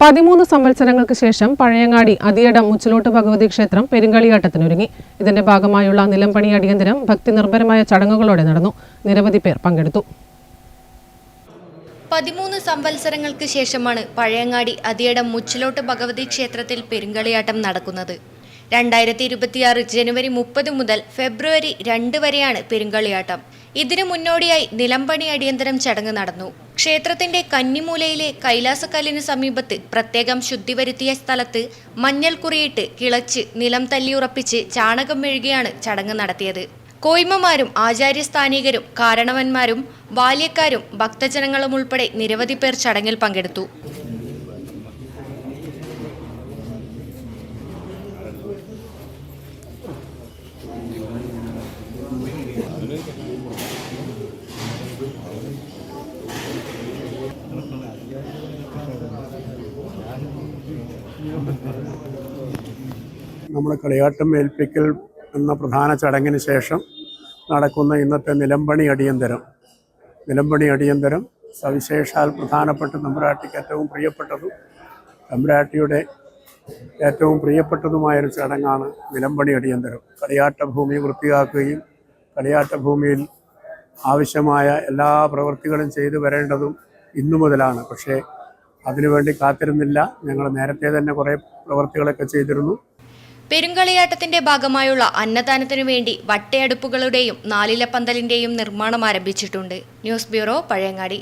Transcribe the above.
13 സംവത്സരങ്ങൾക്ക് ശേഷം പഴയങ്ങാടി അതിയടം മുച്ചിലോട്ട് ഭഗവതി ക്ഷേത്രം പെരുങ്കളിയാട്ടത്തിനൊരുങ്ങി. ഇതിന്റെ ഭാഗമായുള്ള നിലംപണി അടിയന്തരം ഭക്തി നിർഭരമായ ചടങ്ങുകളോടെ നടന്നു. നിരവധി പേർ പങ്കെടുത്തു. 13 സംവത്സരങ്ങൾക്ക് ശേഷമാണ് പഴയങ്ങാടി അതിയടം മുച്ചിലോട്ട് ഭഗവതി ക്ഷേത്രത്തിൽ പെരുങ്കളിയാട്ടം നടക്കുന്നത്. 2026 ജനുവരി 30 മുതൽ ഫെബ്രുവരി 2 വരെയാണ് പെരുങ്കളിയാട്ടം. ഇതിനു മുന്നോടിയായി നിലംപണി അടിയന്തരം ചടങ്ങ് നടന്നു. ക്ഷേത്രത്തിന്റെ കന്നിമൂലയിലെ കൈലാസക്കല്ലിനു സമീപത്ത് പ്രത്യേകം ശുദ്ധി വരുത്തിയ സ്ഥലത്ത് മഞ്ഞൾ കുറിയിട്ട് കിളച്ച് നിലം തല്ലിയുറപ്പിച്ച് ചാണകം മെഴുകിയാണ് ചടങ്ങ് നടത്തിയത്. കോയ്മമാരും ആചാര്യസ്ഥാനികരും കാരണവന്മാരും ബാല്യക്കാരും ഭക്തജനങ്ങളും ഉൾപ്പെടെ നിരവധി പേർ ചടങ്ങിൽ പങ്കെടുത്തു. നമ്മുടെ കളിയാട്ടം ഏൽപ്പിക്കൽ എന്ന പ്രധാന ചടങ്ങിന് ശേഷം നടക്കുന്ന ഇന്നത്തെ നിലംപണി അടിയന്തരം സവിശേഷാൽ പ്രധാനപ്പെട്ട തമ്പുരാട്ടിക്ക് ഏറ്റവും പ്രിയപ്പെട്ടതും തമ്പുരാട്ടിയുടെ ഏറ്റവും പ്രിയപ്പെട്ടതുമായൊരു ചടങ്ങാണ് നിലംപണി അടിയന്തരം. കളിയാട്ട ഭൂമി വൃത്തിയാക്കുകയും കളിയാട്ട ഭൂമിയിൽ ആവശ്യമായ എല്ലാ പ്രവൃത്തികളും ചെയ്തു വരേണ്ടതും ഇന്നു മുതലാണ്. പക്ഷേ അതിനുവേണ്ടി കാത്തിരുന്നില്ല. ഞങ്ങൾ നേരത്തെ തന്നെ കുറേ പ്രവൃത്തികളൊക്കെ ചെയ്തിരുന്നു. പെരുങ്കളിയാട്ടത്തിന്റെ ഭാഗമായുള്ള അന്നദാനത്തിനു വേണ്ടി വട്ടയടുപ്പുകളുടെയും നാലിലപ്പന്തലിന്റെയും നിർമ്മാണം ആരംഭിച്ചിട്ടുണ്ട്. News bureau, Pazhayangadi.